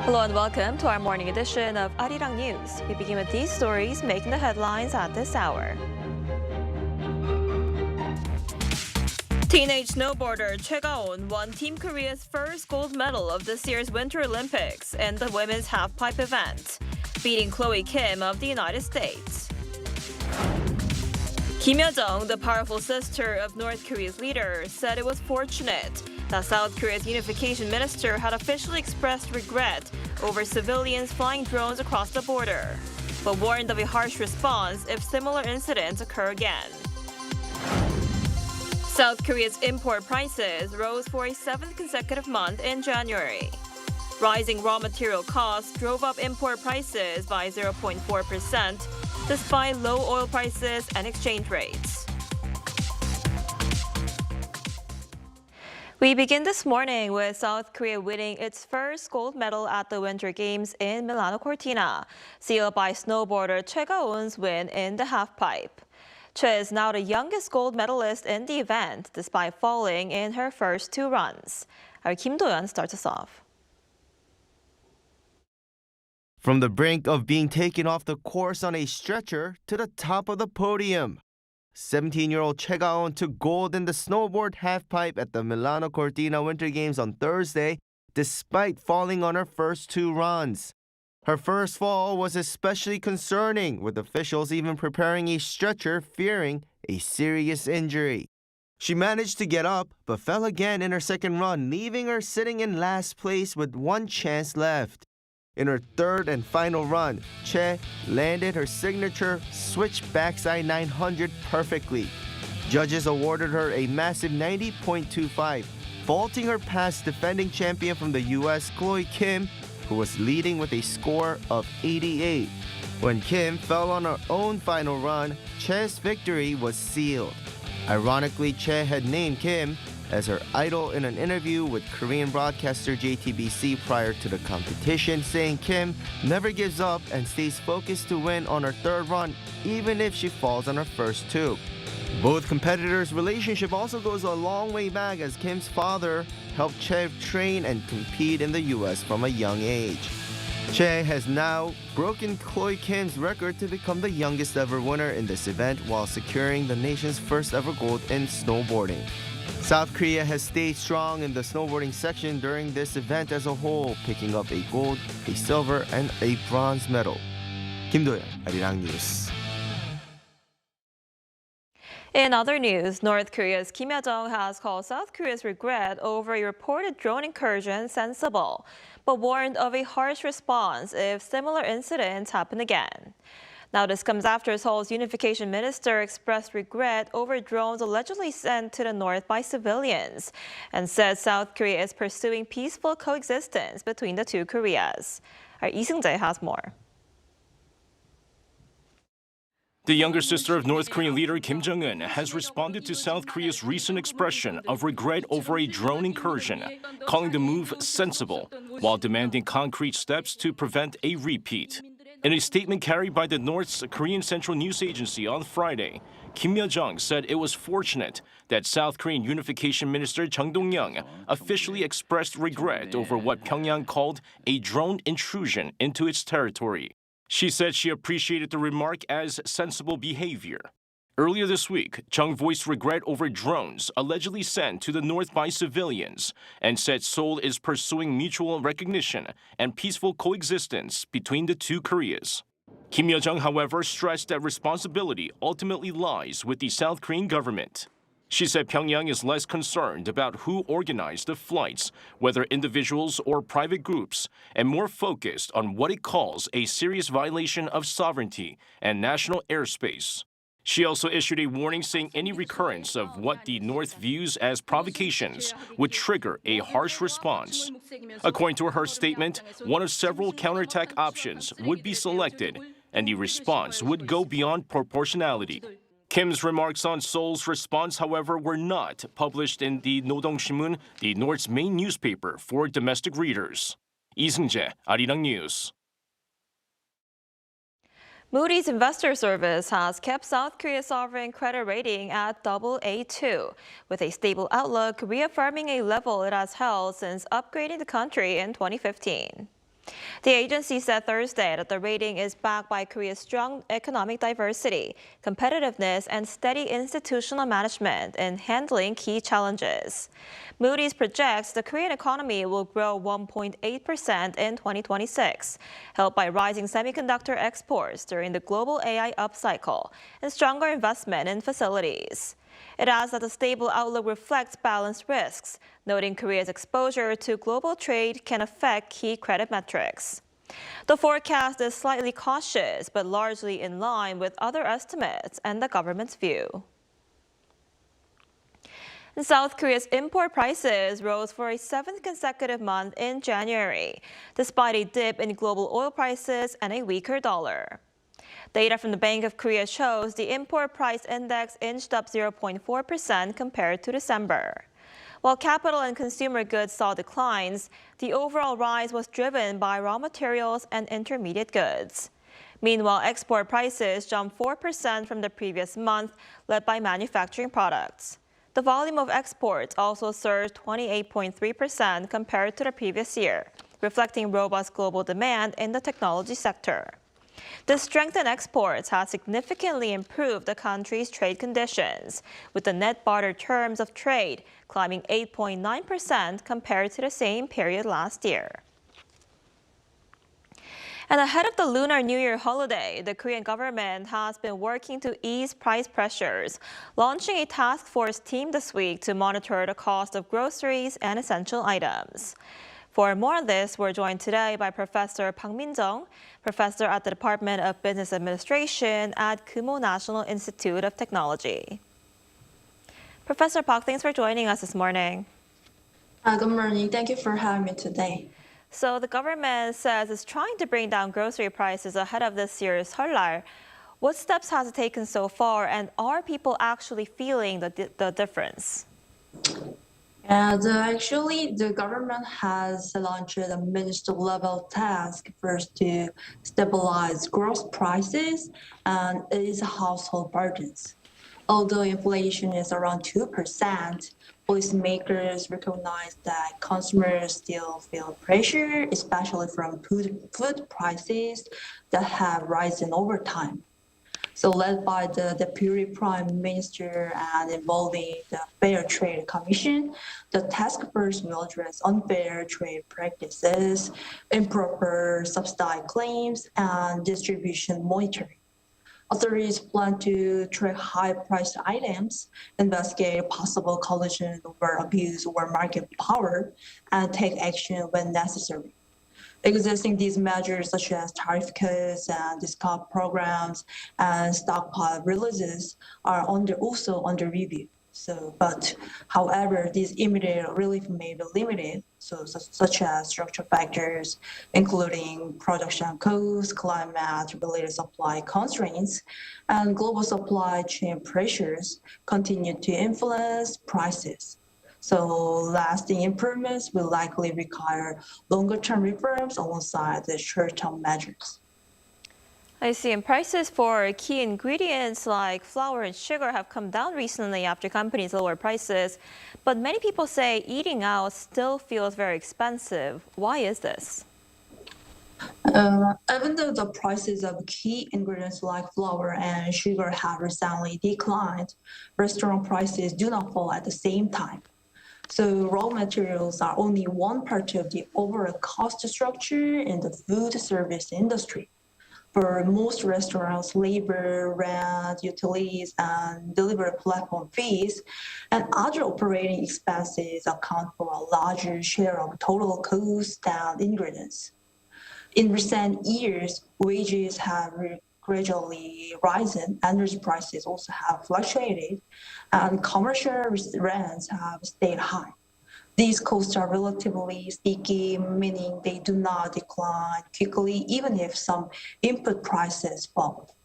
Hello and welcome to our morning edition of Arirang News. We begin with these stories making the headlines at this hour. Teenage snowboarder Choi Ga-on won Team Korea's first gold medal of this year's Winter Olympics in the women's halfpipe event, beating Chloe Kim of the United States. Kim Yo-jong, the powerful sister of North Korea's leader, said it was fortunate that South Korea's unification minister had officially expressed regret over civilians flying drones across the border, but warned of a harsh response if similar incidents occur again. South Korea's import prices rose for a seventh consecutive month in January. Rising raw material costs drove up import prices by 0.4%, despite low oil prices and exchange rates. We begin this morning with South Korea winning its first gold medal at the Winter Games in Milano Cortina, sealed by snowboarder Choi Ga-on's win in the halfpipe. Choi is now the youngest gold medalist in the event, despite falling in her first two runs. Our Kim Do-yeon starts us off. From the brink of being taken off the course on a stretcher to the top of the podium, 17-year-old Choi Ga-on took gold in the snowboard halfpipe at the Milano Cortina Winter Games on Thursday, despite falling on her first two runs. Her first fall was especially concerning, with officials even preparing a stretcher fearing a serious injury. She managed to get up, but fell again in her second run, leaving her sitting in last place with one chance left. In her third and final run, Choi landed her signature switch backside 900 perfectly. Judges awarded her a massive 90.25, vaulting her past defending champion from the U.S., Chloe Kim, who was leading with a score of 88. When Kim fell on her own final run, Choi's victory was sealed. Ironically, Choi had named Kim as her idol in an interview with Korean broadcaster JTBC prior to the competition, saying Kim never gives up and stays focused to win on her third run, even if she falls on her first two. Both competitors' relationship also goes a long way back, as Kim's father helped Choi train and compete in the U.S. from a young age. Choi has now broken Chloe Kim's record to become the youngest ever winner in this event while securing the nation's first ever gold in snowboarding. South Korea has stayed strong in the snowboarding section during this event as a whole, picking up a gold, a silver, and a bronze medal. Kim Do-yeon, Arirang News. In other news, North Korea's Kim Yo-jong has called South Korea's regret over a reported drone incursion sensible, but warned of a harsh response if similar incidents happen again. Now, this comes after Seoul's unification minister expressed regret over drones allegedly sent to the north by civilians and said South Korea is pursuing peaceful coexistence between the two Koreas. Our Lee Seung-jae has more. The younger sister of North Korean leader Kim Jong-un has responded to South Korea's recent expression of regret over a drone incursion, calling the move sensible, while demanding concrete steps to prevent a repeat. In a statement carried by the North's Korean Central News Agency on Friday, Kim Yo-jong said it was fortunate that South Korean Unification Minister Chung Dong-young officially expressed regret over what Pyongyang called a drone intrusion into its territory. She said she appreciated the remark as sensible behavior. Earlier this week, Chung voiced regret over drones allegedly sent to the north by civilians and said Seoul is pursuing mutual recognition and peaceful coexistence between the two Koreas. Kim Yo-jong, however, stressed that responsibility ultimately lies with the South Korean government. She said Pyongyang is less concerned about who organized the flights, whether individuals or private groups, and more focused on what it calls a serious violation of sovereignty and national airspace. She also issued a warning saying any recurrence of what the North views as provocations would trigger a harsh response. According to her statement, one of several counterattack options would be selected, and the response would go beyond proportionality. Kim's remarks on Seoul's response, however, were not published in the Nodong Shimun, the North's main newspaper for domestic readers. Lee Seung-jae, Arirang News. Moody's investor service has kept South Korea's sovereign credit rating at AA2, with a stable outlook reaffirming a level it has held since upgrading the country in 2015. The agency said Thursday that the rating is backed by Korea's strong economic diversity, competitiveness, and steady institutional management in handling key challenges. Moody's projects the Korean economy will grow 1.8% in 2026, helped by rising semiconductor exports during the global AI upcycle and stronger investment in facilities. It adds that the stable outlook reflects balanced risks, noting Korea's exposure to global trade can affect key credit metrics. The forecast is slightly cautious, but largely in line with other estimates and the government's view. South Korea's import prices rose for a seventh consecutive month in January, despite a dip in global oil prices and a weaker dollar. Data from the Bank of Korea shows the import price index inched up 0.4% compared to December. While capital and consumer goods saw declines, the overall rise was driven by raw materials and intermediate goods. Meanwhile, export prices jumped 4% from the previous month, led by manufacturing products. The volume of exports also surged 28.3% compared to the previous year, reflecting robust global demand in the technology sector. The strength in exports has significantly improved the country's trade conditions, with the net barter terms of trade climbing 8.9% compared to the same period last year. And ahead of the Lunar New Year holiday, the Korean government has been working to ease price pressures, launching a task force team this week to monitor the cost of groceries and essential items. For more on this, we're joined today by Professor Park Min-jung, professor at the Department of Business Administration at Kumo National Institute of Technology. Professor Park, thanks for joining us this morning. Good morning. Thank you for having me today. So the government says it's trying to bring down grocery prices ahead of this year's Seoul. What steps has it taken so far, and are people actually feeling the difference? And actually, the government has launched a minister-level task force to stabilize gross prices and ease household burdens. Although inflation is around 2%, policymakers recognize that consumers still feel pressure, especially from food prices that have risen over time. So led by the Deputy Prime Minister and involving the Fair Trade Commission, the task force will address unfair trade practices, improper subsidy claims, and distribution monitoring. Authorities plan to track high-priced items, investigate possible collusion over abuse or market power, and take action when necessary. Existing these measures such as tariff cuts and discount programs and stockpile releases are also under review. However, these immediate relief may be limited, such as structural factors, including production costs, climate-related supply constraints, and global supply chain pressures continue to influence prices. So lasting improvements will likely require longer-term reforms alongside the short-term measures. I see. And prices for key ingredients like flour and sugar have come down recently after companies lower prices. But many people say eating out still feels very expensive. Why is this? Even though the prices of key ingredients like flour and sugar have recently declined, restaurant prices do not fall at the same time. So raw materials are only one part of the overall cost structure in the food service industry. For most restaurants, labor, rent, utilities, and delivery platform fees, and other operating expenses account for a larger share of total costs than ingredients. In recent years, wages have gradually risen, energy prices also have fluctuated, and commercial rents have stayed high. These costs are relatively sticky, meaning they do not decline quickly, even if some input prices fall.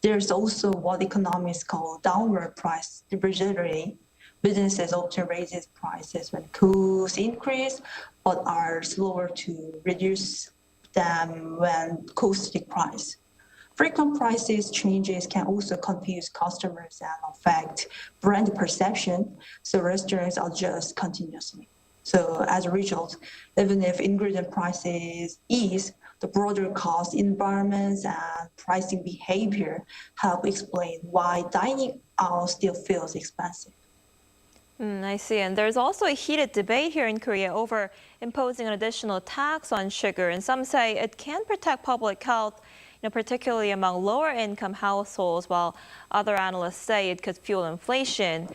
There's also what economists call downward price rigidity. Businesses often raise prices when costs increase, but are slower to reduce them when costs decrease. Frequent prices changes can also confuse customers and affect brand perception, so restaurants adjust continuously. So as a result, even if ingredient prices ease, the broader cost environments and pricing behavior help explain why dining out still feels expensive. I see. And there's also a heated debate here in Korea over imposing an additional tax on sugar. And some say it can protect public health, particularly among lower income households, while other analysts say it could fuel inflation.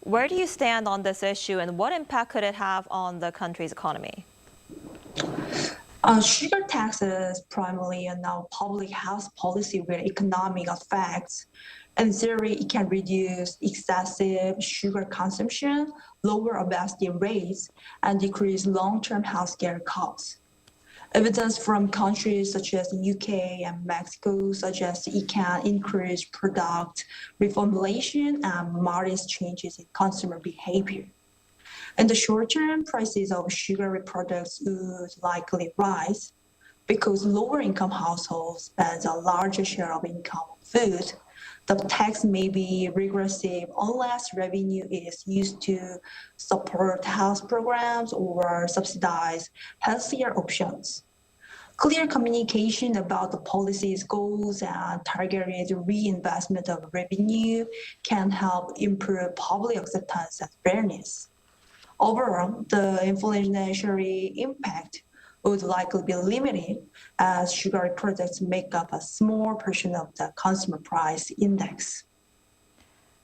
Where do you stand on this issue, and what impact could it have on the country's economy? Sugar tax is primarily a now public health policy with economic effects. In theory, it can reduce excessive sugar consumption, lower obesity rates, and decrease long-term healthcare costs. Evidence from countries such as the UK and Mexico suggests it can increase product reformulation and modest changes in consumer behavior. In the short term, prices of sugary products would likely rise because lower income households spend a larger share of income on food. The tax may be regressive unless revenue is used to support health programs or subsidize healthier options. Clear communication about the policy's goals and targeted reinvestment of revenue can help improve public acceptance and fairness. Overall, the inflationary impact would likely be limited as sugary products make up a small portion of the consumer price index.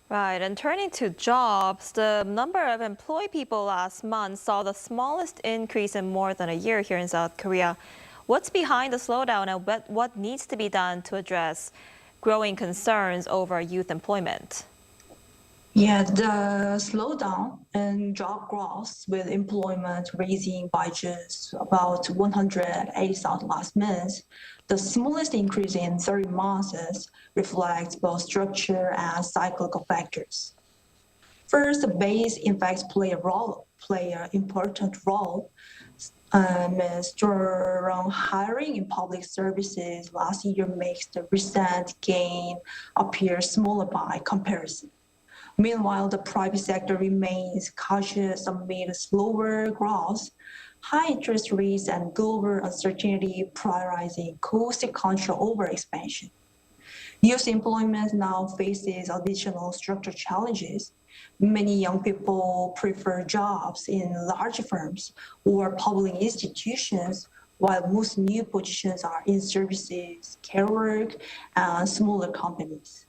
Right, and turning to jobs, the number of employed people last month saw the smallest increase in more than a year here in South Korea. What's behind the slowdown, and what needs to be done to address growing concerns over youth employment? Yeah, the slowdown in job growth, with employment rising by just about 180,000 last month, the smallest increase in 30 months, reflects both structure and cyclical factors. First, the base effects play an important role. Strong hiring in public services last year makes the recent gain appear smaller by comparison. Meanwhile, the private sector remains cautious amid slower growth, high interest rates, and global uncertainty, prioritizing cost control over expansion. Youth employment now faces additional structural challenges. Many young people prefer jobs in large firms or public institutions, while most new positions are in services, care work, and smaller companies.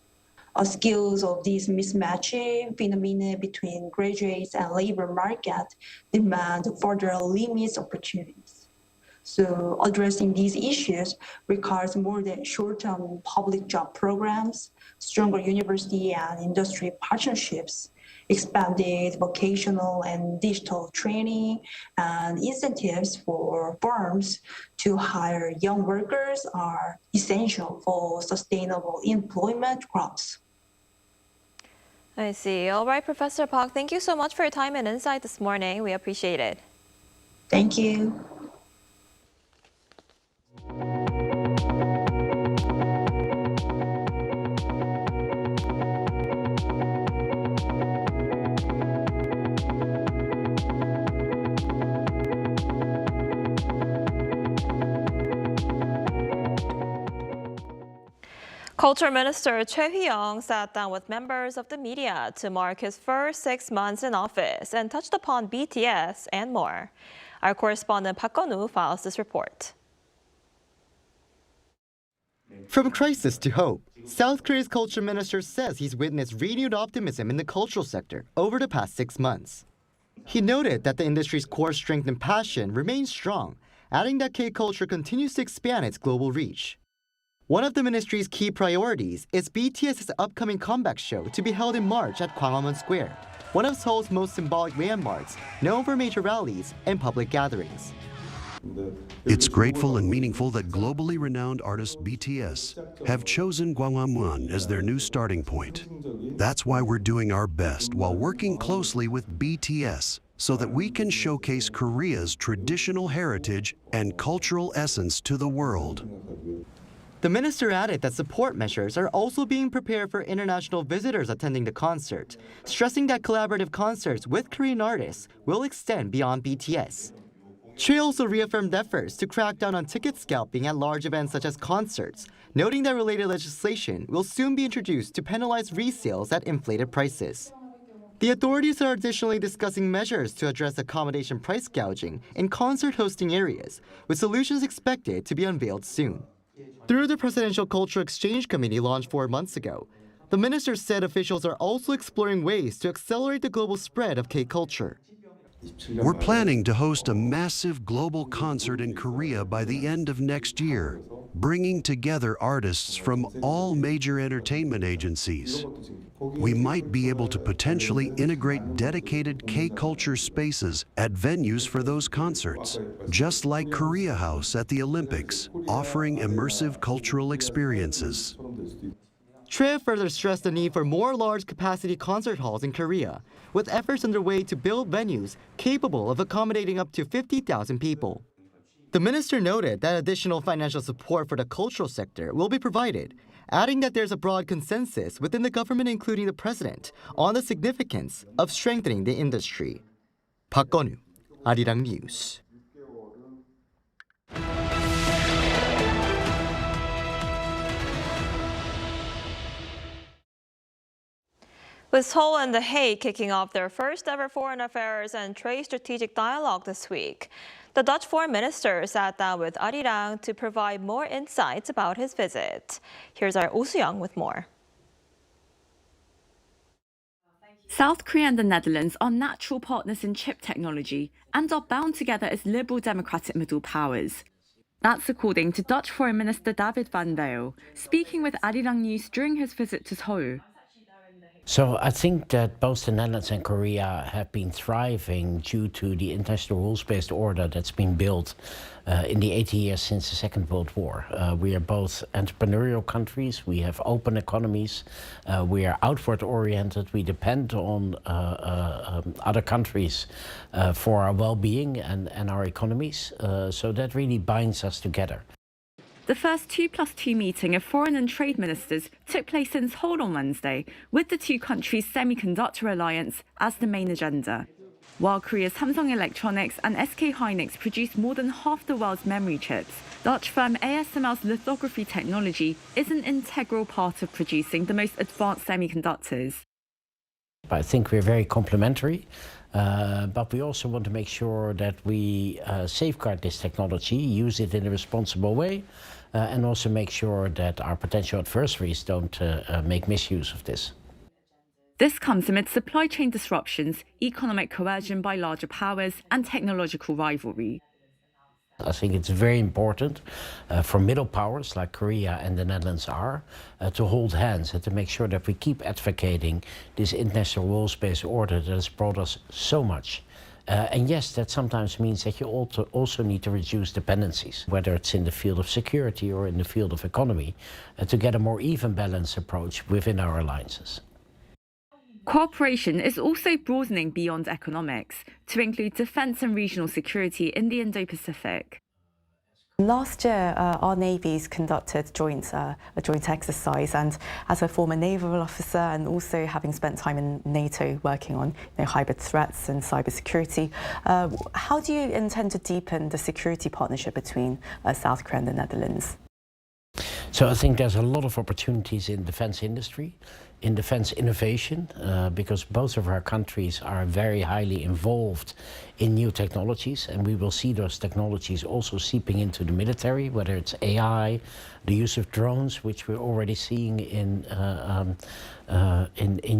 Skills of this mismatch phenomenon between graduates and labor market demand further limits opportunities. So addressing these issues requires more than short-term public job programs, stronger university and industry partnerships, expanded vocational and digital training, and incentives for firms to hire young workers are essential for sustainable employment growth. I see. All right, Professor Park, thank you so much for your time and insight this morning. We appreciate it. Thank you. Culture Minister Choi Ga-on sat down with members of the media to mark his first 6 months in office and touched upon BTS and more. Our correspondent Park Gun-woo files this report. From crisis to hope, South Korea's culture minister says he's witnessed renewed optimism in the cultural sector over the past 6 months. He noted that the industry's core strength and passion remains strong, adding that K-culture continues to expand its global reach. One of the ministry's key priorities is BTS's upcoming comeback show to be held in March at Gwanghwamun Square, one of Seoul's most symbolic landmarks, known for major rallies and public gatherings. It's grateful and meaningful that globally renowned artist BTS have chosen Gwanghwamun as their new starting point. That's why we're doing our best while working closely with BTS so that we can showcase Korea's traditional heritage and cultural essence to the world. The minister added that support measures are also being prepared for international visitors attending the concert, stressing that collaborative concerts with Korean artists will extend beyond BTS. Choi also reaffirmed efforts to crack down on ticket scalping at large events such as concerts, noting that related legislation will soon be introduced to penalize resales at inflated prices. The authorities are additionally discussing measures to address accommodation price gouging in concert hosting areas, with solutions expected to be unveiled soon. Through the Presidential Cultural Exchange Committee launched 4 months ago, the minister said officials are also exploring ways to accelerate the global spread of K-culture. We're planning to host a massive global concert in Korea by the end of next year, bringing together artists from all major entertainment agencies. We might be able to potentially integrate dedicated K-culture spaces at venues for those concerts, just like Korea House at the Olympics, offering immersive cultural experiences. Choi further stressed the need for more large-capacity concert halls in Korea, with efforts underway to build venues capable of accommodating up to 50,000 people. The minister noted that additional financial support for the cultural sector will be provided, adding that there's a broad consensus within the government, including the president, on the significance of strengthening the industry. Park Gon-woo, Arirang News. With Seoul and The Hague kicking off their first ever foreign affairs and trade strategic dialogue this week, the Dutch foreign minister sat down with Arirang to provide more insights about his visit. Here's our Oh Soo-young with more. South Korea and the Netherlands are natural partners in chip technology and are bound together as liberal democratic middle powers. That's according to Dutch Foreign Minister David van Bijl, speaking with Arirang News during his visit to Seoul. So I think that both the Netherlands and Korea have been thriving due to the international rules-based order that's been built in the 80 years since the Second World War. We are both entrepreneurial countries, we have open economies, we are outward-oriented, we depend on other countries for our well-being and our economies, so that really binds us together. The first 2+2 meeting of foreign and trade ministers took place in Seoul on Wednesday, with the two countries' semiconductor alliance as the main agenda. While Korea's Samsung Electronics and SK Hynix produce more than half the world's memory chips, Dutch firm ASML's lithography technology is an integral part of producing the most advanced semiconductors. I think we're very complementary. But we also want to make sure that we safeguard this technology, use it in a responsible way, and also make sure that our potential adversaries don't make misuse of this. This comes amid supply chain disruptions, economic coercion by larger powers, and technological rivalry. I think it's very important for middle powers like Korea and the Netherlands are to hold hands and to make sure that we keep advocating this international rules-based order that has brought us so much. And yes, that sometimes means that you also need to reduce dependencies, whether it's in the field of security or in the field of economy, to get a more even balanced approach within our alliances. Cooperation is also broadening beyond economics to include defence and regional security in the Indo-Pacific. Last year, our navies conducted a joint exercise, and as a former naval officer and also having spent time in NATO working on hybrid threats and cybersecurity, how do you intend to deepen the security partnership between South Korea and the Netherlands? So I think there's a lot of opportunities in defense industry, in defense innovation, because both of our countries are very highly involved in new technologies, and we will see those technologies also seeping into the military, whether it's AI, the use of drones, which we're already seeing in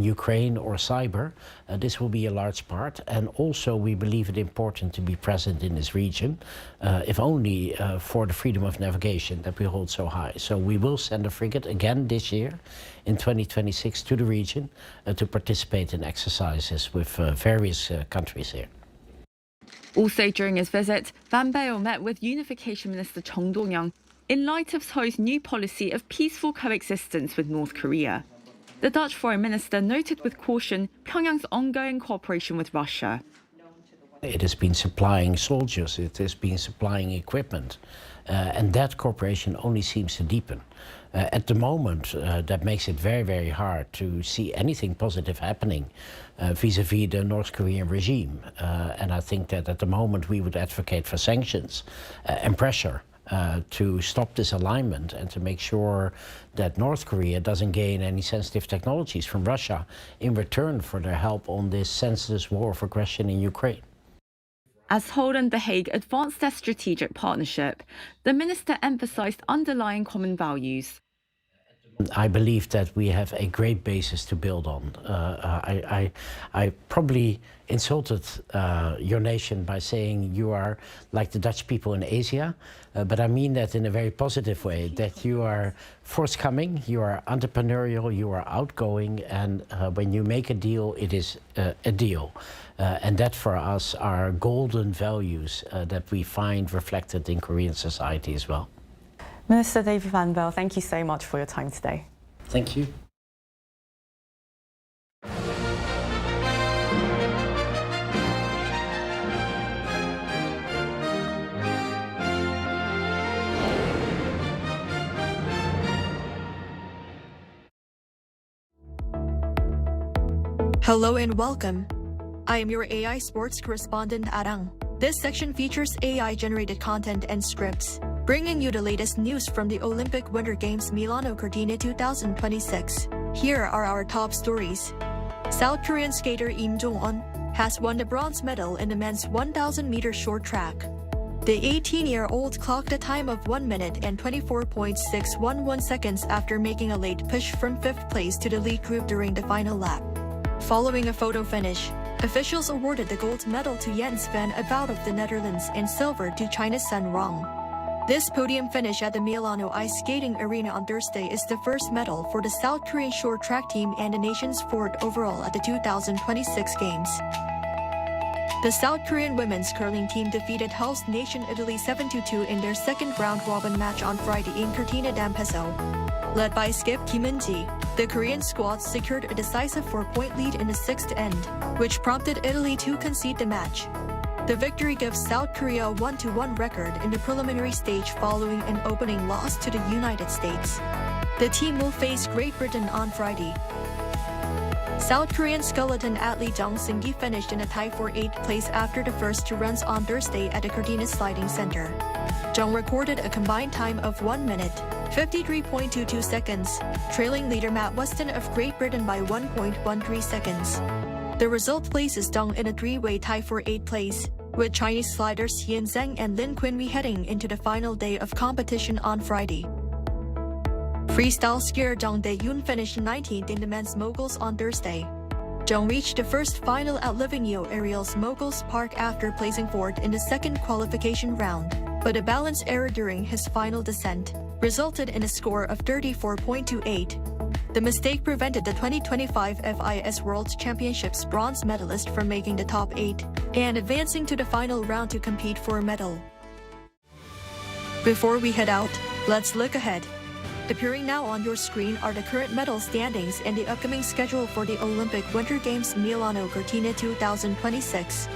Ukraine, or cyber. This will be a large part, and also we believe it important to be present in this region, if only for the freedom of navigation that we hold so high. So we will send a frigate again this year in 2026 to the region to participate in exercises with various countries here. Also during his visit, Van Bijl met with Unification Minister Chung Dong-young in light of Seoul's new policy of peaceful coexistence with North Korea. The Dutch Foreign Minister noted with caution Pyongyang's ongoing cooperation with Russia. It has been supplying soldiers, it has been supplying equipment, and that cooperation only seems to deepen. At the moment, that makes it very, very hard to see anything positive happening vis-à-vis the North Korean regime. And I think that at the moment we would advocate for sanctions and pressure to stop this alignment and to make sure that North Korea doesn't gain any sensitive technologies from Russia in return for their help on this senseless war of aggression in Ukraine. As Seoul and The Hague advanced their strategic partnership, the minister emphasized underlying common values. I believe that we have a great basis to build on. I probably insulted your nation by saying you are like the Dutch people in Asia, but I mean that in a very positive way, that you are forthcoming, you are entrepreneurial, you are outgoing, and when you make a deal, it is a deal. And that for us are golden values that we find reflected in Korean society as well. Minister David Van Bell, thank you so much for your time today. Thank you. Hello and welcome. I am your AI sports correspondent, Arirang. This section features AI-generated content and scripts, bringing you the latest news from the Olympic Winter Games Milano Cortina 2026. Here are our top stories. South Korean skater Im Jong-un has won the bronze medal in the men's 1,000-meter short track. The 18-year-old clocked a time of 1 minute and 24.611 seconds after making a late push from 5th place to the lead group during the final lap. Following a photo finish, officials awarded the gold medal to Jens van Abhout of the Netherlands and silver to China's Sun Rong. This podium finish at the Milano Ice Skating Arena on Thursday is the first medal for the South Korean short track team and the nation's fourth overall at the 2026 Games. The South Korean women's curling team defeated host nation Italy 7-2 in their second round-robin match on Friday in Cortina d'Ampezzo. Led by skip Kim In-ji, the Korean squad secured a decisive 4-point lead in the sixth end, which prompted Italy to concede the match. The victory gives South Korea a 1-1 record in the preliminary stage following an opening loss to the United States. The team will face Great Britain on Friday. South Korean skeleton athlete Jung Seung-gi finished in a tie for 8th place after the first two runs on Thursday at the Cortina Sliding Center. Jung recorded a combined time of 1 minute, 53.22 seconds, trailing leader Matt Weston of Great Britain by 1.13 seconds. The result places Jung in a three-way tie for 8th place, with Chinese sliders Yin Zheng and Lin Qinhui heading into the final day of competition on Friday. Freestyle skier Jung Dae-yoon finished 19th in the men's moguls on Thursday. Jung reached the first final at Livigno Aerials Moguls Park after placing 4th in the second qualification round, but a balance error during his final descent resulted in a score of 34.28. The mistake prevented the 2025 FIS World Championships bronze medalist from making the top 8 and advancing to the final round to compete for a medal. Before we head out, let's look ahead. Appearing now on your screen are the current medal standings and the upcoming schedule for the Olympic Winter Games Milano Cortina 2026.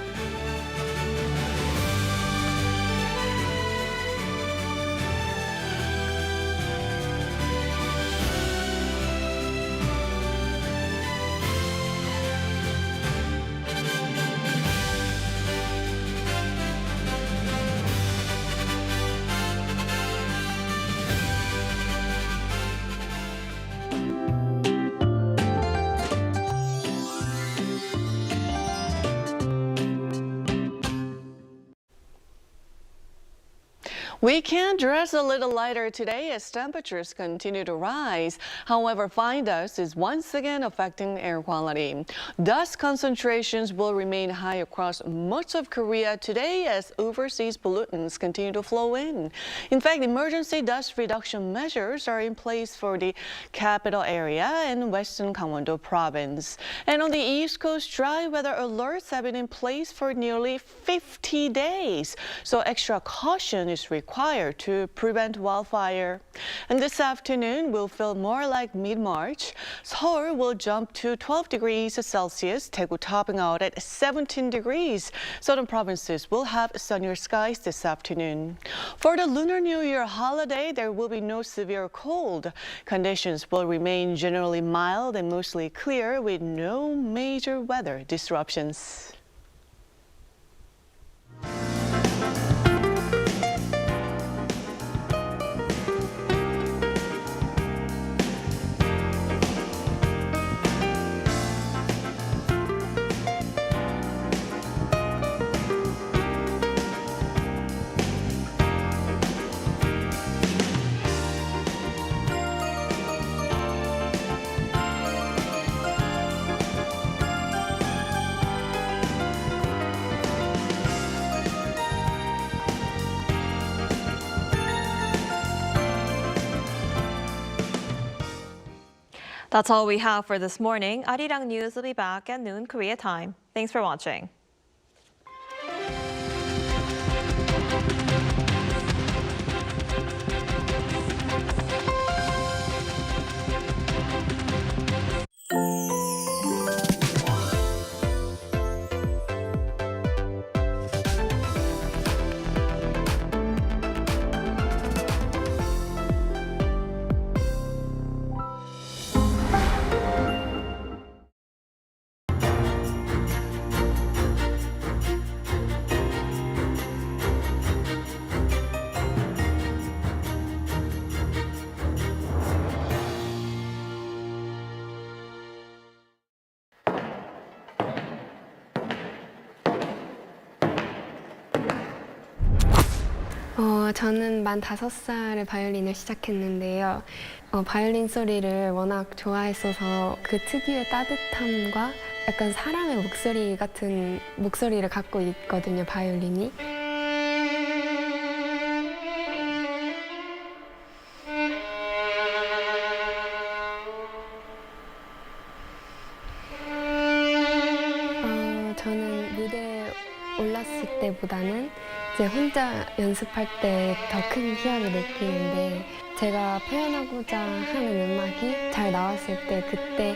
We can dress a little lighter today as temperatures continue to rise. However, fine dust is once again affecting air quality. Dust concentrations will remain high across much of Korea today as overseas pollutants continue to flow in. In fact, emergency dust reduction measures are in place for the capital area and Western Gangwon-do province. And on the East Coast, dry weather alerts have been in place for nearly 50 days. So extra caution is required required to prevent wildfire. And this afternoon will feel more like mid-March. Seoul will jump to 12 degrees Celsius, Daegu topping out at 17 degrees. Southern provinces will have sunnier skies this afternoon. For the Lunar New Year holiday, there will be no severe cold. Conditions will remain generally mild and mostly clear with no major weather disruptions. That's all we have for this morning. Arirang News will be back at noon Korea time. Thanks for watching. 저는 만 5살에 바이올린을 시작했는데요. 바이올린 소리를 워낙 좋아했어서 그 특유의 따뜻함과 약간 사람의 목소리 같은 목소리를 갖고 있거든요, 바이올린이. 저는 무대에 올랐을 때보다는 이제 혼자 연습할 때 더 큰 희열을 느끼는데 제가 표현하고자 하는 음악이 잘 나왔을 때 그때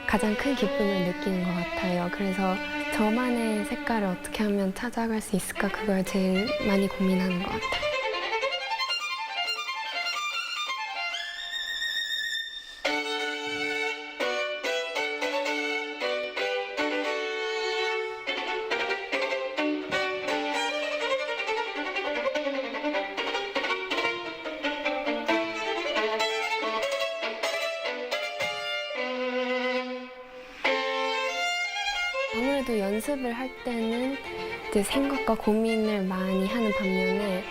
가장 큰 기쁨을 느끼는 것 같아요. 그래서 저만의 색깔을 어떻게 하면 찾아갈 수 있을까 그걸 제일 많이 고민하는 것 같아요. 아무래도 연습을 할 때는 이제 생각과 고민을 많이 하는 반면에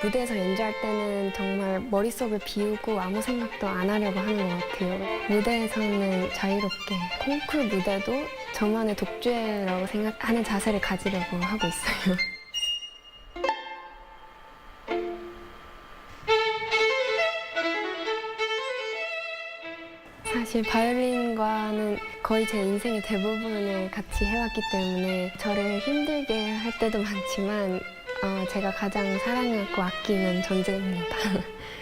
무대에서 연주할 때는 정말 머릿속을 비우고 아무 생각도 안 하려고 하는 것 같아요. 무대에서는 자유롭게 콩쿨 무대도 저만의 독주라고 생각하는 자세를 가지려고 하고 있어요. 사실 바이올린과는 거의 제 인생의 대부분을 같이 해왔기 때문에 저를 힘들게 할 때도 많지만 제가 가장 사랑하고 아끼는 존재입니다.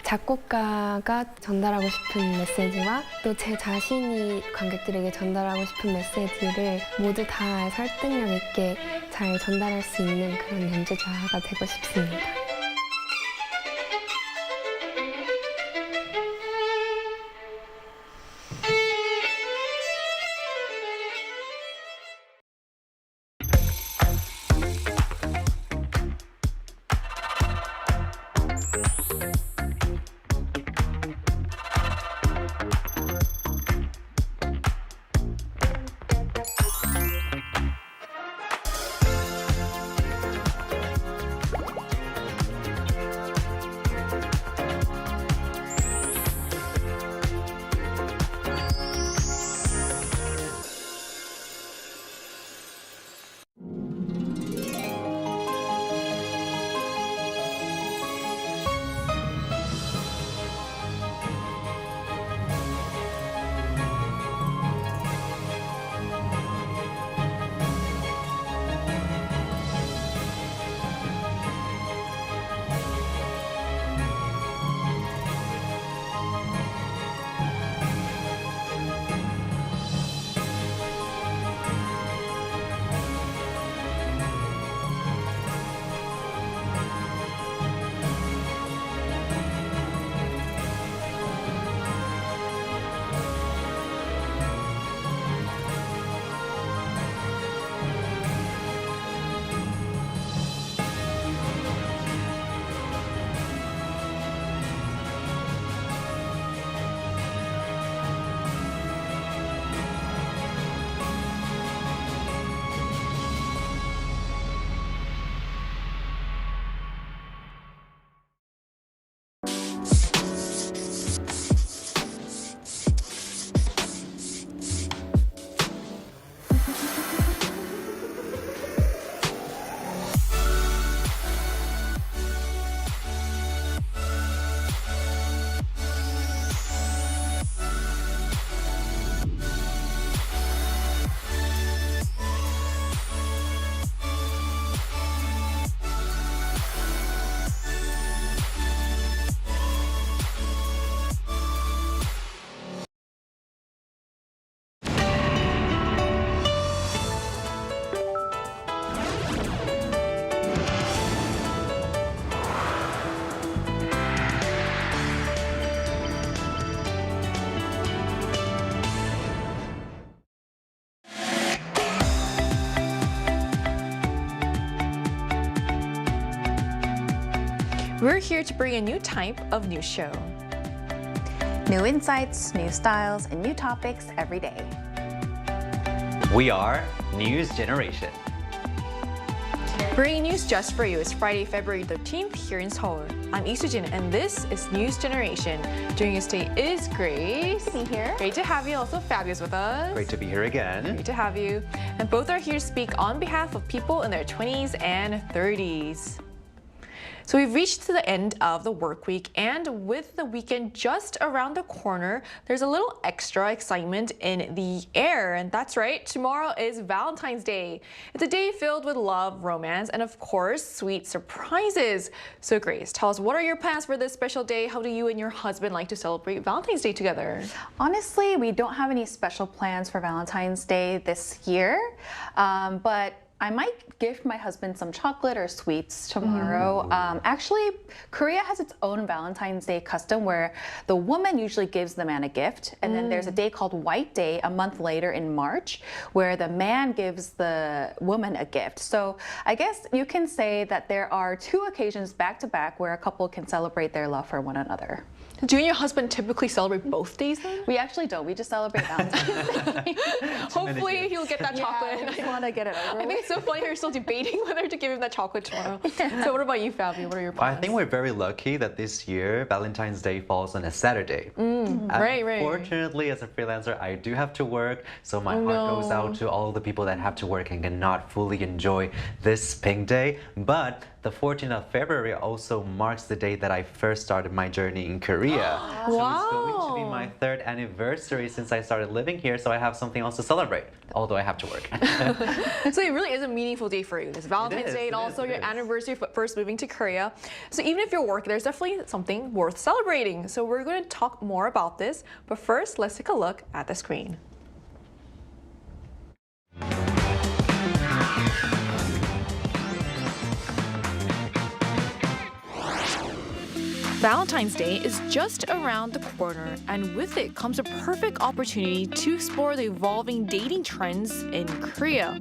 작곡가가 전달하고 싶은 메시지와 또 제 자신이 관객들에게 전달하고 싶은 메시지를 모두 다 설득력 있게 잘 전달할 수 있는 그런 연주자가 되고 싶습니다. We're here to bring a new type of news show. New insights, new styles, and new topics every day. We are News Generation. Bringing news just for you is Friday, February 13th here in Seoul. I'm Lee Soo-jin, and this is News Generation. Joining us today is Grace. Great to be here. Great to have you. Also, Fabio's with us. Great to be here again. Great to have you. And both are here to speak on behalf of people in their 20s and 30s. So we've reached to the end of the work week, and with the weekend just around the corner, there's a little extra excitement in the air. And that's right, tomorrow is Valentine's Day. It's a day filled with love, romance, and of course, sweet surprises. So Grace, tell us, what are your plans for this special day? How do you and your husband like to celebrate Valentine's Day together? Honestly, we don't have any special plans for Valentine's Day this year, but I might gift my husband some chocolate or sweets tomorrow. Actually, Korea has its own Valentine's Day custom where the woman usually gives the man a gift. And then there's a day called White Day a month later in March where the man gives the woman a gift. So I guess you can say that there are two occasions back to back where a couple can celebrate their love for one another. Do you and your husband typically celebrate both days then? We actually don't. We just celebrate Valentine's Day. Hopefully he'll get that chocolate. I just want to get it over I think it's so funny you're still debating whether to give him that chocolate tomorrow. So what about you, Fabio? What are your plans? I think we're very lucky that this year Valentine's Day falls on a Saturday. Right. Fortunately, as a freelancer, I do have to work, so my heart goes out to all the people that have to work and cannot fully enjoy this pink day. But the 14th of February also marks the day that I first started my journey in Korea. So it's going to be my third anniversary since I started living here, so I have something else to celebrate, although I have to work. So it really is a meaningful day for you. This Valentine's Day and also your anniversary of first moving to Korea. So even if you're working, there's definitely something worth celebrating. So we're going to talk more about this, but first, let's take a look at the screen. Valentine's Day is just around the corner, and with it comes a perfect opportunity to explore the evolving dating trends in Korea.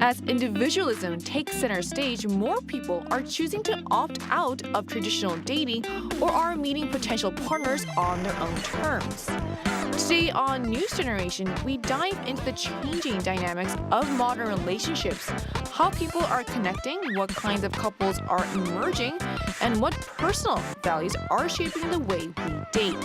As individualism takes center stage, more people are choosing to opt out of traditional dating or are meeting potential partners on their own terms. Today on News Generation, we dive into the changing dynamics of modern relationships, how people are connecting, what kinds of couples are emerging, and what personal values are shaping the way we date.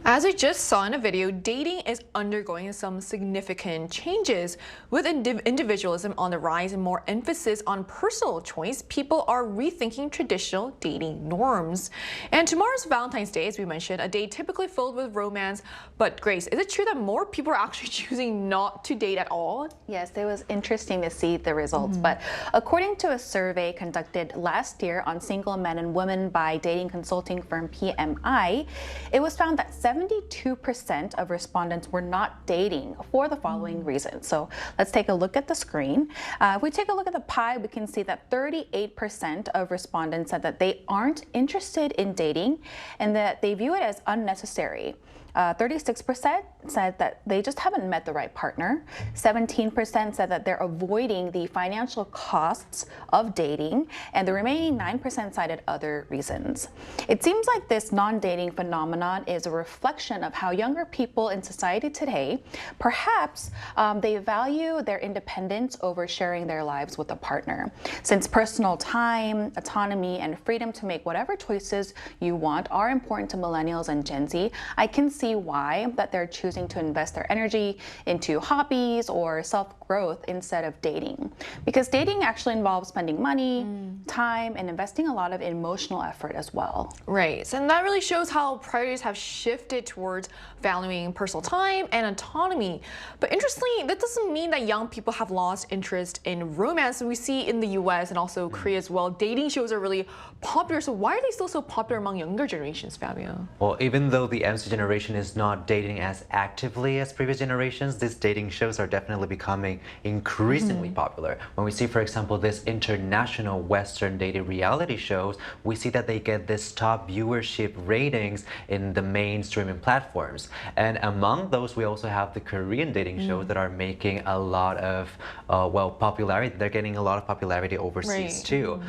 As we just saw in a video, dating is undergoing some significant changes. With individualism on the rise and more emphasis on personal choice, people are rethinking traditional dating norms. And tomorrow's Valentine's Day, as we mentioned, a day typically filled with romance. But Grace, is it true that more people are actually choosing not to date at all? Yes, it was interesting to see the results. But according to a survey conducted last year on single men and women by dating consulting firm PMI, it was found that 72% of respondents were not dating for the following reasons. So let's take a look at the screen. If we take a look at the pie, we can see that 38% of respondents said that they aren't interested in dating and that they view it as unnecessary. 36% said that they just haven't met the right partner. 17% said that they're avoiding the financial costs of dating, and the remaining 9% cited other reasons. It seems like this non-dating phenomenon is a reflection of how younger people in society today, perhaps they value their independence over sharing their lives with a partner. Since personal time, autonomy, and freedom to make whatever choices you want are important to millennials and Gen Z, I can see why that they're choosing to invest their energy into hobbies or self-growth instead of dating. Because dating actually involves spending money, time, and investing a lot of emotional effort as well. Right, and that really shows how priorities have shifted towards valuing personal time and autonomy. But interestingly, that doesn't mean that young people have lost interest in romance. We see in the US and also Korea as well, dating shows are really popular. So why are they still so popular among younger generations, Fabio? Well, even though the MC generation is not dating as actively as previous generations, these dating shows are definitely becoming becoming increasingly popular. When we see, for example, this international Western dating reality shows, we see that they get this top viewership ratings in the main streaming platforms. And among those, we also have the Korean dating shows that are making a lot of, popularity. They're getting a lot of popularity overseas too.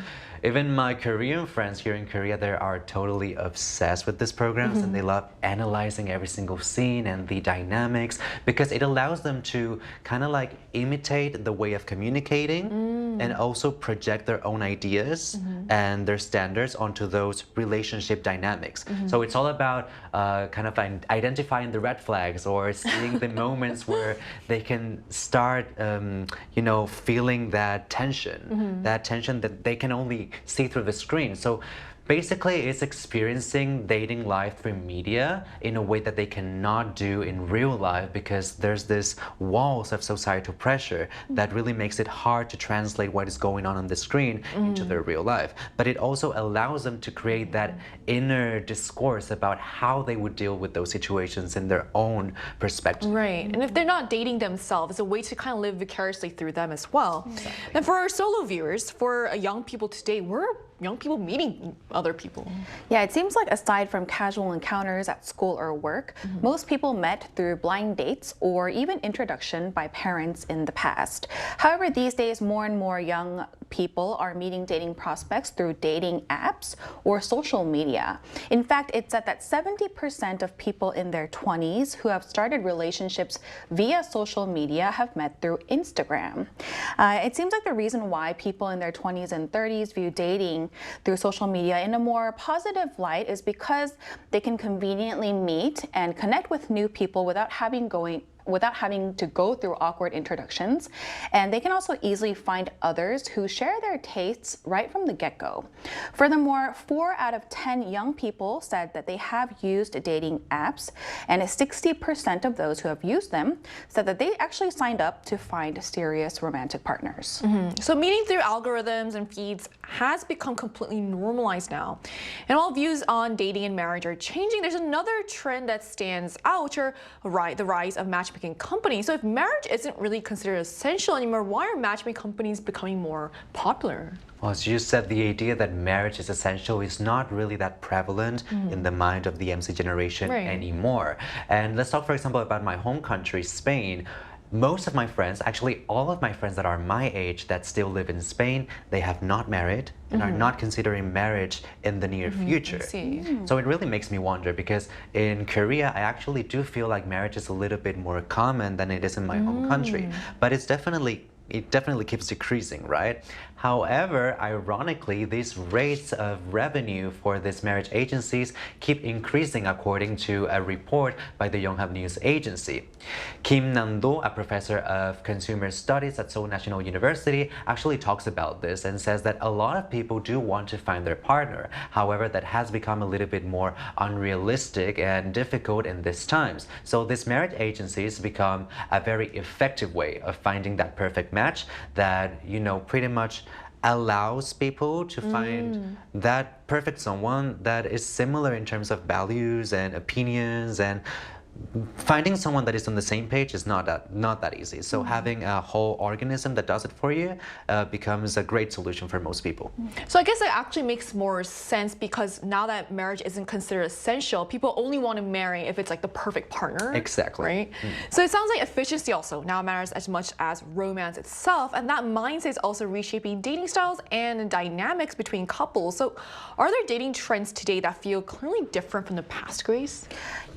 Even my Korean friends here in Korea, they are totally obsessed with these programs and they love analyzing every single scene and the dynamics because it allows them to kind of like imitate the way of communicating and also project their own ideas and their standards onto those relationship dynamics. So it's all about kind of identifying the red flags or seeing the moments where they can start, you know, feeling that tension that they can only see through the screen. So basically, it's experiencing dating life through media in a way that they cannot do in real life because there's this walls of societal pressure that really makes it hard to translate what is going on the screen into their real life. But it also allows them to create that inner discourse about how they would deal with those situations in their own perspective. Right, and if they're not dating themselves, it's a way to kind of live vicariously through them as well. And for our solo viewers, for young people today, we're young people meeting other people. Yeah, it seems like aside from casual encounters at school or work, most people met through blind dates or even introduction by parents in the past. However, these days, more and more young people are meeting dating prospects through dating apps or social media. In fact, it's said that 70% of people in their 20s who have started relationships via social media have met through Instagram. It seems like the reason why people in their 20s and 30s view dating through social media in a more positive light is because they can conveniently meet and connect with new people without having to go through awkward introductions. And they can also easily find others who share their tastes right from the get-go. Furthermore, 4 out of 10 young people said that they have used dating apps, and 60% of those who have used them said that they actually signed up to find serious romantic partners. So meeting through algorithms and feeds has become completely normalized now. And while views on dating and marriage are changing, there's another trend that stands out, or the rise of matchmaking companies. So if marriage isn't really considered essential anymore, why are matchmaking companies becoming more popular? Well, as you said, the idea that marriage is essential is not really that prevalent in the mind of the MC generation anymore. And let's talk, for example, about my home country, Spain. Most of my friends, actually all of my friends that are my age that still live in Spain, they have not married and are not considering marriage in the near future. So it really makes me wonder because in Korea, I actually do feel like marriage is a little bit more common than it is in my home country. But it definitely keeps decreasing, right? However, ironically, these rates of revenue for these marriage agencies keep increasing according to a report by the Yonhap News Agency. Kim Nam-do, a professor of consumer studies at Seoul National University, actually talks about this and says that a lot of people do want to find their partner. However, that has become a little bit more unrealistic and difficult in these times. So these marriage agencies become a very effective way of finding that perfect match that, you know, pretty much allows people to find that perfect someone that is similar in terms of values and opinions, and finding someone that is on the same page is not that easy. So having a whole organism that does it for you becomes a great solution for most people. So I guess that actually makes more sense because now that marriage isn't considered essential, people only want to marry if it's like the perfect partner. Exactly. Right? So it sounds like efficiency also now matters as much as romance itself, and that mindset is also reshaping dating styles and dynamics between couples. So are there dating trends today that feel clearly different from the past, Grace?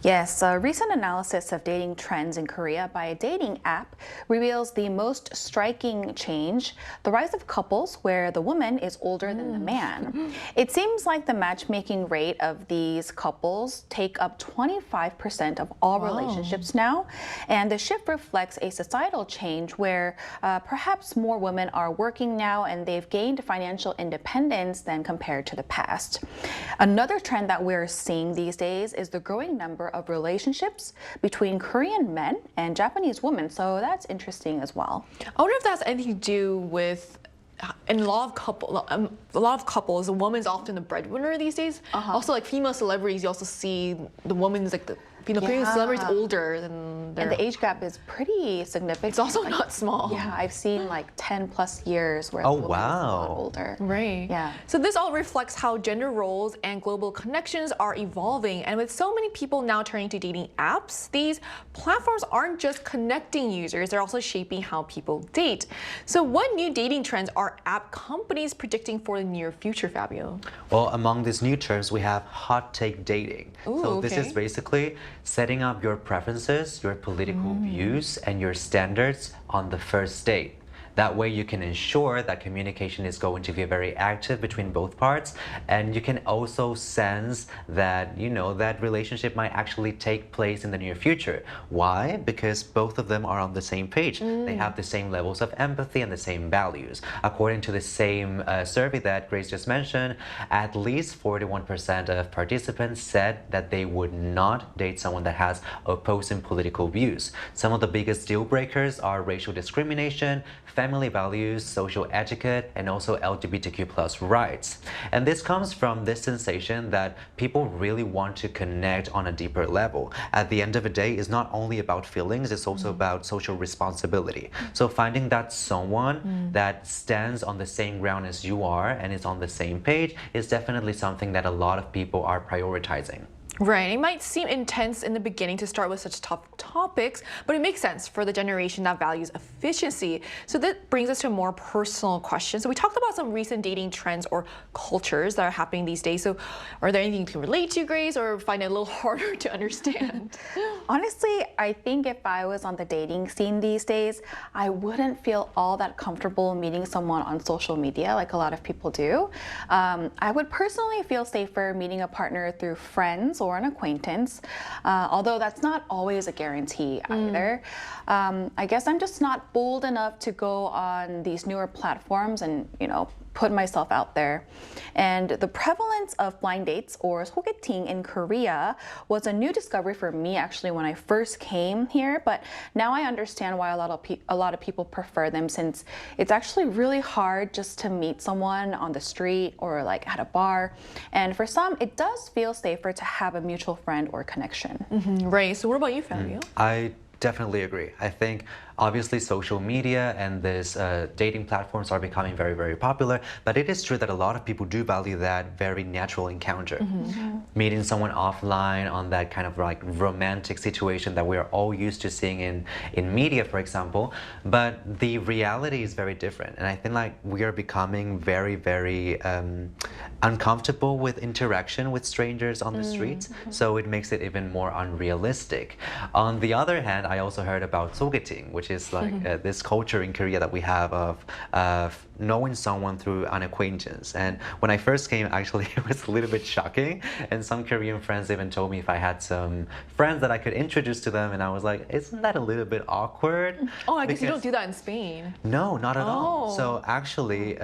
Yes, a recent analysis of dating trends in Korea by a dating app reveals the most striking change, the rise of couples where the woman is older than the man. It seems like the matchmaking rate of these couples take up 25% of all relationships now, and the shift reflects a societal change where perhaps more women are working now and they've gained financial independence than compared to the past. Another trend that we're seeing these days is the growing number of relationships between Korean men and Japanese women, so that's interesting as well. I wonder if that's anything to do with, in a lot of couples, the woman's often the breadwinner these days. Also, like female celebrities, you also see the woman's like Korean celebrities older than and the age gap is pretty significant. It's also not small. Yeah, I've seen like 10 plus years where Oh, the woman is a lot wow. older. Right. Yeah. So this all reflects how gender roles and global connections are evolving. And with so many people now turning to dating apps, these platforms aren't just connecting users, they're also shaping how people date. So what new dating trends are app companies predicting for the near future, Fabio? Well, among these new terms, we have hot take dating. Ooh, so this okay. is basically setting up your preferences, your political views, and your standards on the first date. That way you can ensure that communication is going to be very active between both parts, and you can also sense that, you know, that relationship might actually take place in the near future. Why? Because both of them are on the same page. They have the same levels of empathy and the same values. According to the same survey that Grace just mentioned, at least 41% of participants said that they would not date someone that has opposing political views. Some of the biggest deal breakers are racial discrimination, family values, social etiquette, and also LGBTQ+ rights. And this comes from this sensation that people really want to connect on a deeper level. At the end of the day, it's not only about feelings, it's also about social responsibility. So finding that someone that stands on the same ground as you are and is on the same page is definitely something that a lot of people are prioritizing. Right. It might seem intense in the beginning to start with such tough topics, but it makes sense for the generation that values efficiency. So that brings us to a more personal question. So we talked about some recent dating trends or cultures that are happening these days. So are there anything you can relate to, Grace, or find it a little harder to understand? Honestly, I think if I was on the dating scene these days, I wouldn't feel all that comfortable meeting someone on social media like a lot of people do. I would personally feel safer meeting a partner through friends or an acquaintance, although that's not always a guarantee either. I guess I'm just not bold enough to go on these newer platforms and, you know, put myself out there. And the prevalence of blind dates or sogeting in Korea was a new discovery for me actually when I first came here, but now I understand why a lot of people prefer them, since it's actually really hard just to meet someone on the street or like at a bar. And for some, it does feel safer to have a mutual friend or connection. Right. So what about you, Fabio? I definitely agree. I think obviously social media and this dating platforms are becoming very, very popular, but it is true that a lot of people do value that very natural encounter. Meeting someone offline on that kind of like romantic situation that we're all used to seeing in media, for example, but the reality is very different. And I think like we are becoming very, very uncomfortable with interaction with strangers on the streets, so it makes it even more unrealistic. On the other hand, I also heard about sogeting, which is like this culture in Korea that we have of knowing someone through an acquaintance. And when I first came, actually, it was a little bit shocking. And some Korean friends even told me if I had some friends that I could introduce to them. And I was like, isn't that a little bit awkward? Oh, I guess you don't do that in Spain. No, not at all. So actually,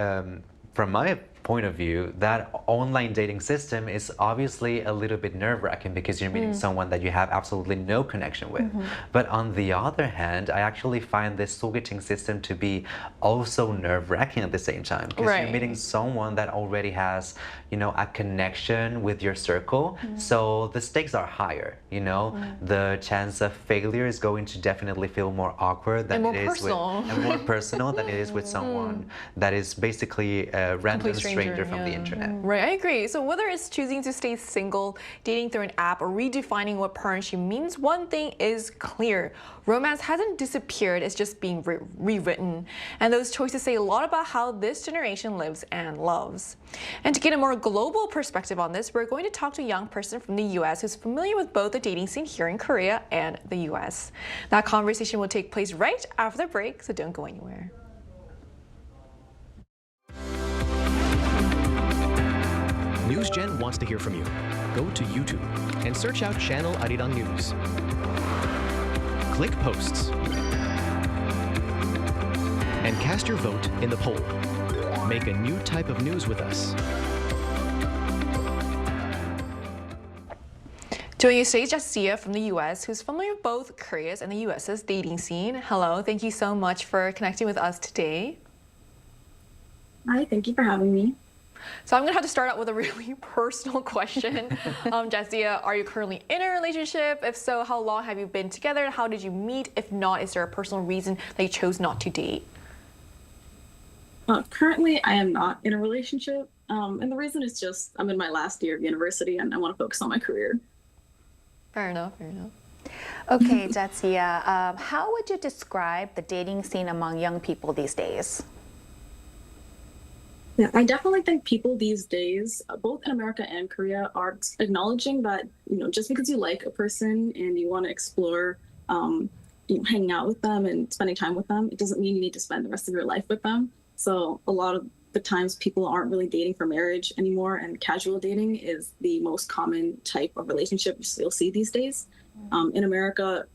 from my point of view, that online dating system is obviously a little bit nerve-wracking because you're meeting someone that you have absolutely no connection with. But on the other hand, I actually find this sogeting system to be also nerve-wracking at the same time, because you're meeting someone that already has, you know, a connection with your circle. So the stakes are higher, you know. The chance of failure is going to definitely feel more awkward than it is with, and more personal than it is with someone that is basically a random stranger from the internet. Right, I agree. So whether it's choosing to stay single, dating through an app, or redefining what partnership means, one thing is clear. Romance hasn't disappeared, it's just being rewritten. And those choices say a lot about how this generation lives and loves. And to get a more global perspective on this, we're going to talk to a young person from the US who's familiar with both the dating scene here in Korea and the US. That conversation will take place right after the break, so don't go anywhere. NewsGen wants to hear from you. Go to YouTube and search out channel Arirang News. Click Posts and cast your vote in the poll. Make a new type of news with us. Joining us today is Jessia from the US, who's familiar with both Korea's and the US's dating scene. Hello, thank you so much for connecting with us today. Hi, thank you for having me. So I'm gonna have to start out with a really personal question. Jessia, are you currently in a relationship? If so, how long have you been together? How did you meet? If not, is there a personal reason that you chose not to date? Currently, I am not in a relationship. And the reason is just I'm in my last year of university and I want to focus on my career. Fair enough, fair enough. Okay, Jessia, how would you describe the dating scene among young people these days? Yeah, I definitely think people these days, both in America and Korea, are acknowledging that, just because you like a person and you want to explore, hanging out with them and spending time with them, it doesn't mean you need to spend the rest of your life with them. So a lot of the times people aren't really dating for marriage anymore, and casual dating is the most common type of relationship you'll see these days. In America,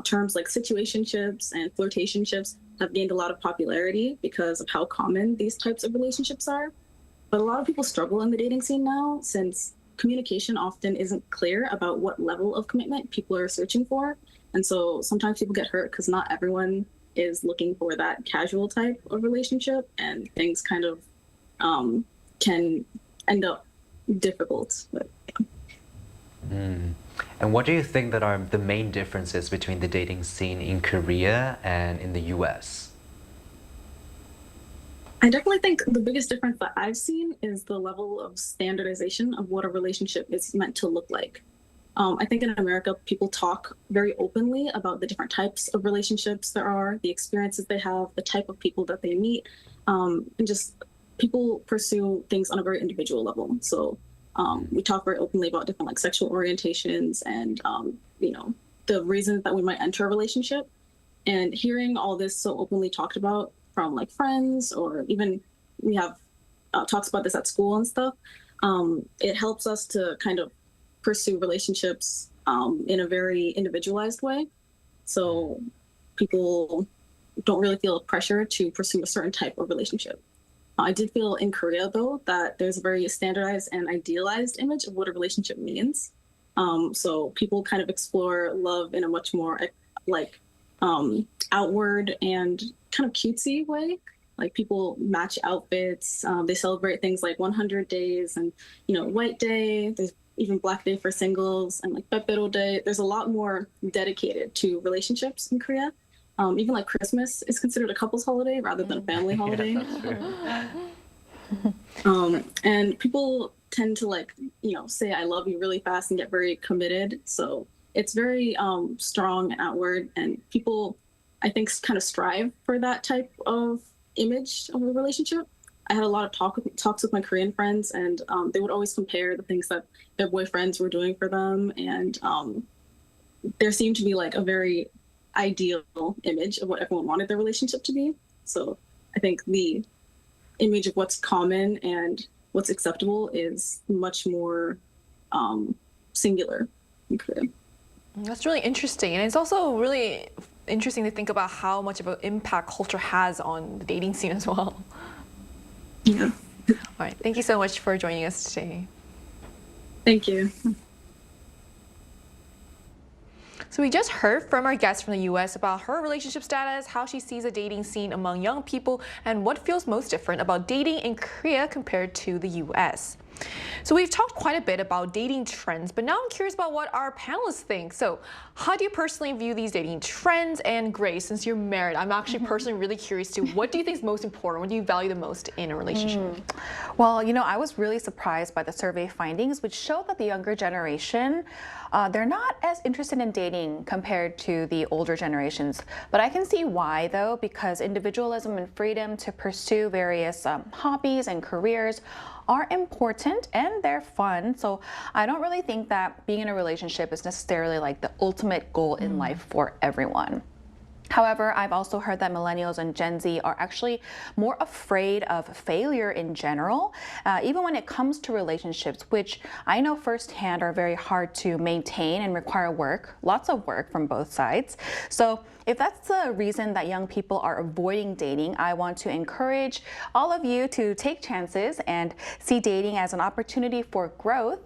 terms like situationships and flirtationships have gained a lot of popularity because of how common these types of relationships are. But a lot of people struggle in the dating scene now, since communication often isn't clear about what level of commitment people are searching for. And so sometimes people get hurt because not everyone is looking for that casual type of relationship, and things kind of can end up difficult. But, yeah. And what do you think that are the main differences between the dating scene in Korea and in the US? I definitely think the biggest difference that I've seen is the level of standardization of what a relationship is meant to look like. I think in America, people talk very openly about the different types of relationships there are, the experiences they have, the type of people that they meet, and just people pursue things on a very individual level. So we talk very openly about different sexual orientations and, the reasons that we might enter a relationship. And hearing all this so openly talked about from friends, or even we have talks about this at school and stuff, it helps us to kind of pursue relationships in a very individualized way. So people don't really feel pressure to pursue a certain type of relationship. I did feel in Korea, though, that there's a very standardized and idealized image of what a relationship means. So people kind of explore love in a much more outward and kind of cutesy way. People match outfits. They celebrate things like 100 days and, White Day. There's even Black Day for singles and Pepero Day. There's a lot more dedicated to relationships in Korea. Even Christmas is considered a couple's holiday rather than a family holiday. And people tend to say I love you really fast and get very committed. So it's very strong and outward, and people, I think, kind of strive for that type of image of a relationship. I had a lot of talks with my Korean friends, and they would always compare the things that their boyfriends were doing for them, and there seemed to be a very ideal image of what everyone wanted their relationship to be. So I think the image of what's common and what's acceptable is much more singular in Korea. That's really interesting, and it's also really interesting to think about how much of an impact culture has on the dating scene as well. Yeah. All right. Thank you so much for joining us today. Thank you. So we just heard from our guest from the U.S. about her relationship status, how she sees the dating scene among young people, and what feels most different about dating in Korea compared to the U.S. So we've talked quite a bit about dating trends, but now I'm curious about what our panelists think. So how do you personally view these dating trends? And Grace, since you're married, I'm actually personally really curious too. What do you think is most important? What do you value the most in a relationship? Well, I was really surprised by the survey findings, which show that the younger generation, they're not as interested in dating compared to the older generations. But I can see why, though, because individualism and freedom to pursue various hobbies and careers are important and they're fun. So I don't really think that being in a relationship is necessarily the ultimate goal in life for everyone. However, I've also heard that millennials and Gen Z are actually more afraid of failure in general, even when it comes to relationships, which I know firsthand are very hard to maintain and require work, lots of work from both sides. So if that's the reason that young people are avoiding dating, I want to encourage all of you to take chances and see dating as an opportunity for growth,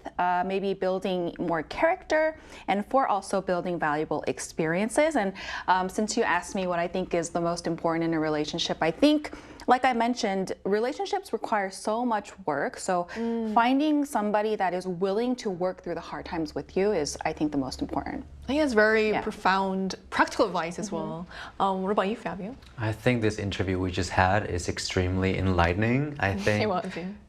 maybe building more character, and for also building valuable experiences. And since you asked me what I think is the most important in a relationship, I think like I mentioned, relationships require so much work. So finding somebody that is willing to work through the hard times with you is, I think, the most important. I think that's very profound, practical advice as well. What about you, Fabio? I think this interview we just had is extremely enlightening. I think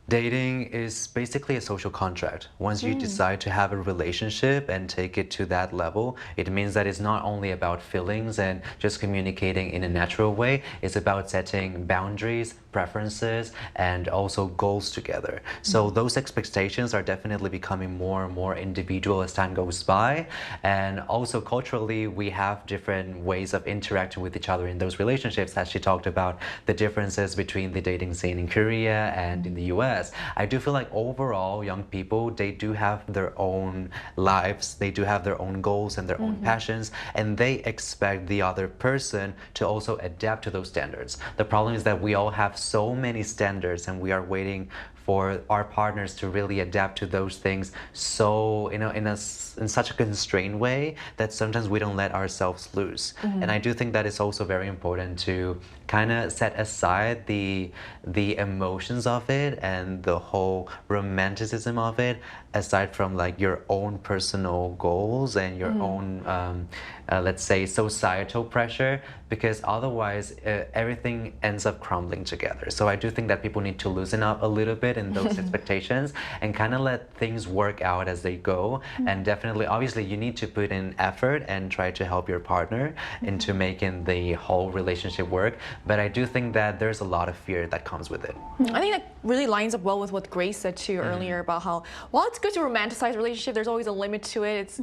dating is basically a social contract. Once you decide to have a relationship and take it to that level, it means that it's not only about feelings and just communicating in a natural way. It's about setting boundaries, preferences, and also goals together. So those expectations are definitely becoming more and more individual as time goes by. And also culturally, we have different ways of interacting with each other in those relationships, as she talked about the differences between the dating scene in Korea and in the US. I do feel like overall, young people, they do have their own lives, they do have their own goals and their own passions, and they expect the other person to also adapt to those standards. The problem is that we all have so many standards and we are waiting for our partners to really adapt to those things so in such a constrained way that sometimes we don't let ourselves loose. And I do think that it's also very important to kind of set aside the emotions of it and the whole romanticism of it, aside from like your own personal goals and your own let's say societal pressure, because otherwise everything ends up crumbling together. So I do think that people need to loosen up a little bit in those expectations and kind of let things work out as they go. And definitely, obviously, you need to put in effort and try to help your partner into making the whole relationship work. But I do think that there's a lot of fear that comes with it. I think that really lines up well with what Grace said too earlier about how, while it's good to romanticize a relationship, there's always a limit to it. It's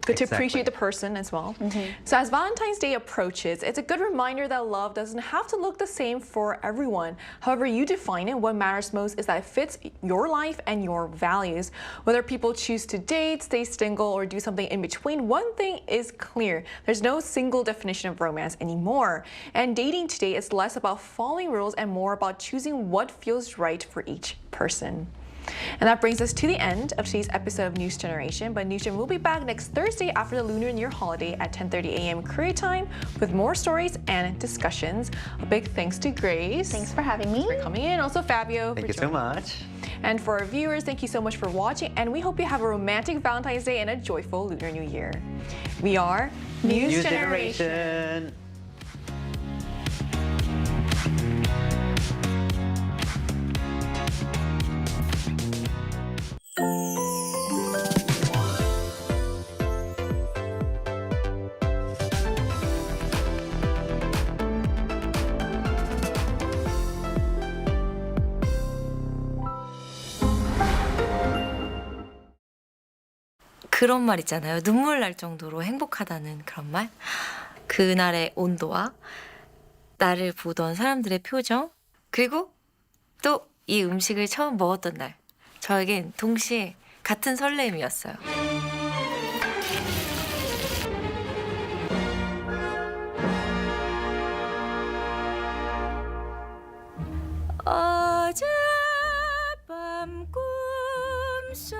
good to appreciate the person as well. So as Valentine's Day approaches, it's a good reminder that love doesn't have to look the same for everyone. However you define it, what matters most is that it fits your life and your values. Whether people choose to date, stay single, or do something in between, one thing is clear. There's no single definition of romance anymore. And dating today is less about following rules and more about choosing what feels right for each person. And that brings us to the end of today's episode of News Generation. But News Gen will be back next Thursday after the Lunar New Year holiday at 10:30 a.m. Korea time with more stories and discussions. A big thanks to Grace. Thanks for having me. For coming in. Also Fabio. Thank you so much. And for our viewers, thank you so much for watching. And we hope you have a romantic Valentine's Day and a joyful Lunar New Year. We are News Generation. 그런 말 있잖아요. 눈물 날 정도로 행복하다는 그런 말. 그날의 온도와 나를 보던 사람들의 표정, 그리고 또 이 음식을 처음 먹었던 날. 저에겐 동시에 같은 설렘이었어요. 어젯밤 꿈속